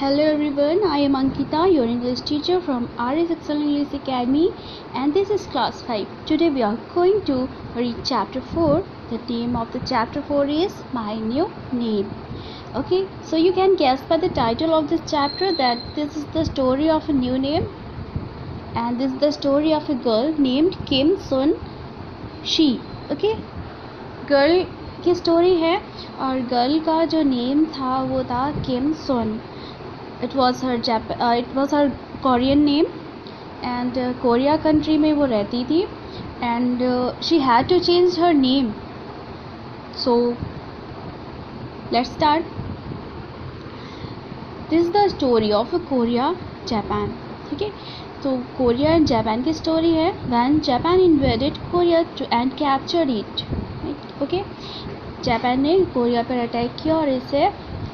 Hello everyone, I am Ankita, your English teacher from RS Excel English Academy, and this is class 5. Today we are going to read chapter 4. The name of the chapter 4 is My New Name. Okay, so you can guess by the title of this chapter that this is the story of a new name, and this is the story of a girl named Kim Sun Shi. Okay, girl की story है और girl का जो name था वो था किम सुन. It was her Korean name and Korea country में वो रहती थी and she had to change her name. So let's start. This is the story of Korea, Japan. ठीक है, तो कोरिया एंड जापान की स्टोरी है. When Japan invaded Korea and captured it. Okay, Japan ने कोरिया पर attack किया और इसे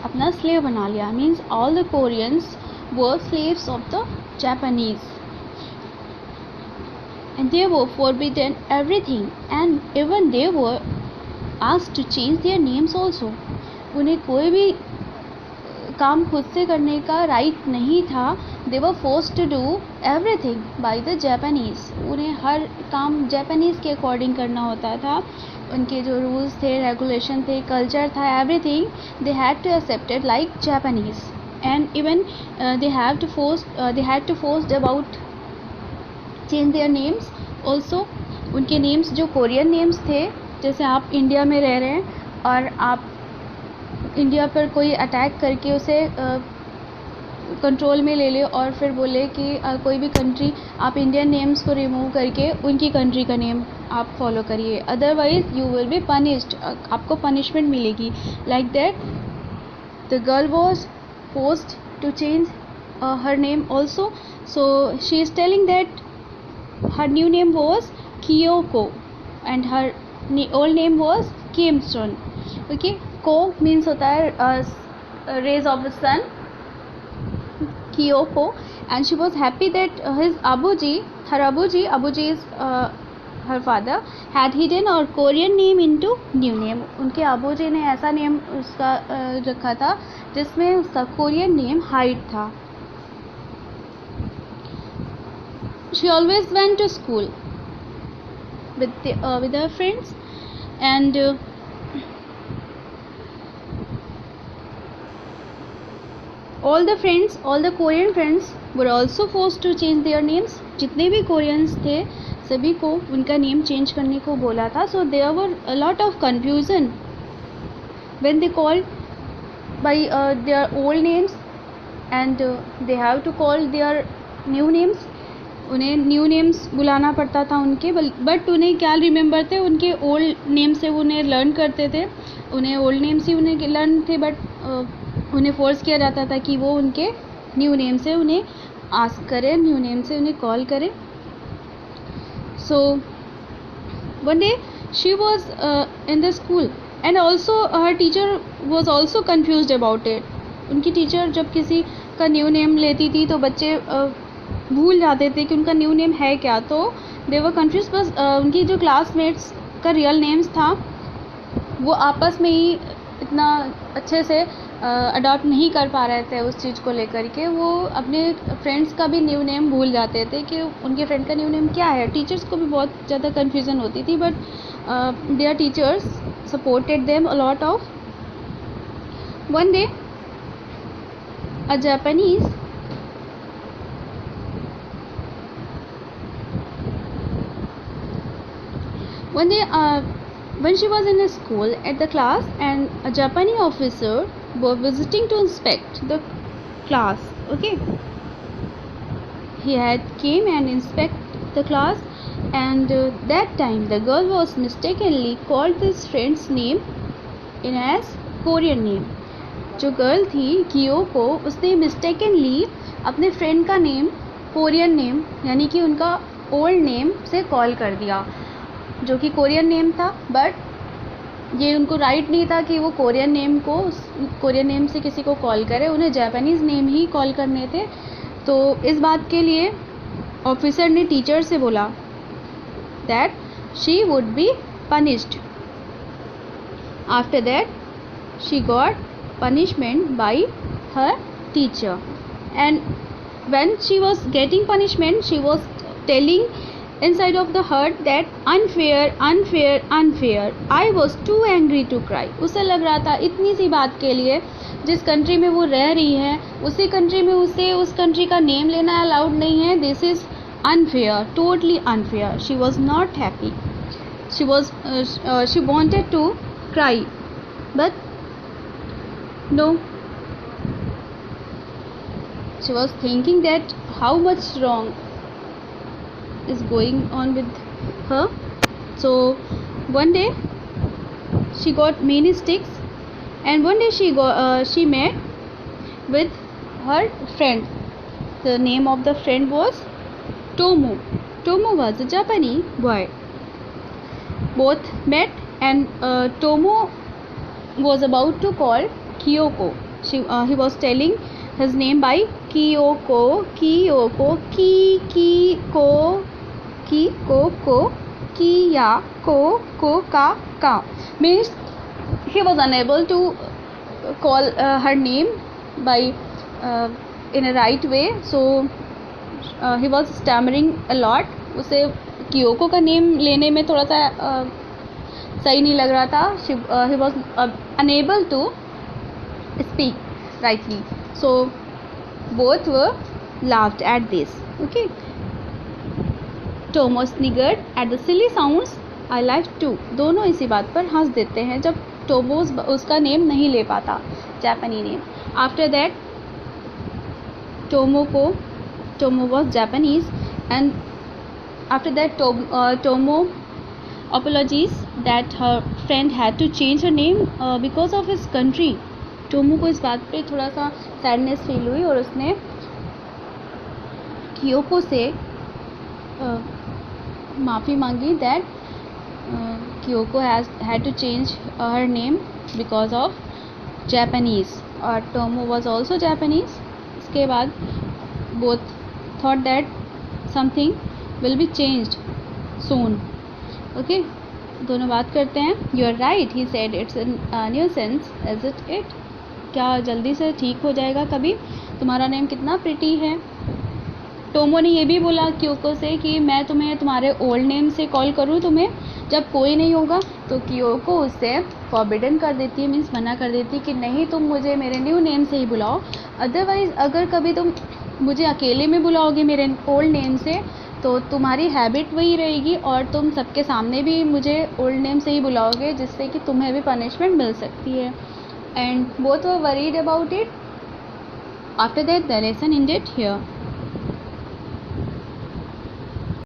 अपना स्लेव बना लिया. Means all the Koreans were slaves of the Japanese and they were forbidden everything and even they were asked to change their names also. उन्हें कोई भी काम खुद से करने का राइट नहीं था. They were forced to do everything by the Japanese. उन्हें हर काम जापानीज के अकॉर्डिंग करना होता था. उनके जो रूल्स थे, रेगुलेशन थे, कल्चर था, everything they had to accepted like Japanese and even they had to forced about change their names also. उनके नेम्स जो कोरियन नेम्स थे, जैसे आप इंडिया में रह रहे हैं और आप इंडिया पर कोई अटैक करके उसे कंट्रोल में ले ले और फिर बोले कि कोई भी कंट्री आप इंडियन नेम्स को रिमूव करके उनकी कंट्री का नेम आप फॉलो करिए, otherwise you will be punished. आपको पनिशमेंट मिलेगी. Like that the girl was forced to change her name also. So she is telling that her new name was Kyoko and her old name was Kim Sun. Okay, को means होता है rays of the sun, Kyoko, and she was happy that her abuji is her father, had hidden her Korean name into new name. उनके अबूजी ने ऐसा name उसका रखा था जिसमें उसका कोरियन नेम हाइड था. She always went to school with her friends and all the Korean friends were also forced to change their names. जितने भी कोरियंस थे सभी को उनका नेम चेंज करने को बोला था. So there were a lot of confusion when they called by their old names and they have to call their new names. उन्हें न्यू नेम्स बुलाना पड़ता था उनके, बट उन्हें क्या रिमेंबर थे, उनके ओल्ड नेम से उन्हें लर्न करते थे. उन्हें ओल्ड नेम्स ही उन्हें लर्न थे, बट उन्हें फोर्स किया जाता था कि वो उनके न्यू नेम से उन्हें आस्क करें, न्यू नेम से उन्हें कॉल करें. So one day she was in the school and also her teacher was also confused about it. उनकी टीचर जब किसी का न्यू नेम लेती थी तो बच्चे भूल जाते थे कि उनका न्यू नेम है क्या. तो दे वर कन्फ्यूज. बस उनकी जो क्लासमेट्स का रियल नेम्स था वो आपस में ही इतना अच्छे से अडॉप्ट नहीं कर पा रहे थे उस चीज़ को लेकर के. वो अपने फ्रेंड्स का भी न्यू नेम भूल जाते थे कि उनके फ्रेंड का न्यू नेम क्या है. टीचर्स को भी बहुत ज़्यादा कन्फ्यूज़न होती थी, but there teachers supported them a lot of. One day a Japanese when she was in a school at the class and a Japanese officer were visiting to inspect the class. Okay, he had came and inspect the class and that time the girl was mistakenly called this friend's name in as Korean name. जो girl थी कियोको, उसने mistakenly अपने friend का name Korean name यानी कि उनका old name से call कर दिया, जो कि कोरियन नेम था. बट ये उनको राइट नहीं था कि वो कोरियन नेम से किसी को कॉल करे. उन्हें जापानीज़ नेम ही कॉल करने थे. तो इस बात के लिए ऑफिसर ने टीचर से बोला that she would be punished. After that she got punishment by her teacher. And when she was getting punishment, she was telling inside of the heart that unfair, unfair, unfair. I was too angry to cry. उसे लग रहा था इतनी सी बात के लिए, जिस country में वो रह रही है उसी कंट्री में उसे उस कंट्री का नेम लेना अलाउड नहीं है. This is unfair, totally unfair. She was not happy. She wanted to cry, but no. She was thinking that how much wrong is going on with her. So one day she got many sticks, and one day she met with her friend. The name of the friend was Tomo. Tomo was a Japanese boy. Both met, and Tomo was about to call Kyoko. He was telling his name by Kyoko, Kyoko, Kiko, Kikoko, Kiya, Ko, Ka. Means he was unable to call her name by in a right way. So he was stammering a lot. उसे कियोको का name लेने में थोड़ा सा सही नहीं लग रहा था. He was unable to speak rightly. So both were laughed at this. Okay. Tomo sniggered at the silly sounds. I laughed too. दोनों इसी बात पर हंस देते हैं जब टोमो उसका नेम नहीं ले पाता, जापानी name. After that Tomo was Japanese, and after that Tomo apologized that her friend had to change her name because of his country. Tomo को इस बात पे थोड़ा सा सैडनेस फील हुई और उसने कियोको से माफ़ी मांगी that Kyoko had to change her name because of Japanese. और टोमो was also Japanese. इसके बाद both thought that something will be changed soon. Okay, दोनों बात करते हैं. You are right, he said. It's a nuisance, isn't it? क्या जल्दी से ठीक हो जाएगा कभी? तुम्हारा नेम कितना प्रिटी है. टोमो ने ये भी बोला कियोको से कि मैं तुम्हें तुम्हारे ओल्ड नेम से कॉल करूँ तुम्हें जब कोई नहीं होगा. तो कियोको उससे फॉरबिडन कर देती है, मीन्स मना कर देती कि नहीं, तुम मुझे मेरे न्यू नेम से ही बुलाओ. अदरवाइज़ अगर कभी तुम मुझे अकेले में बुलाओगे मेरे ओल्ड नेम से तो तुम्हारी हैबिट वही रहेगी और तुम सबके सामने भी मुझे ओल्ड नेम से ही बुलाओगे, जिससे कि तुम्हें भी पनिशमेंट मिल सकती है. And both were worried about it. After that the lesson ended here.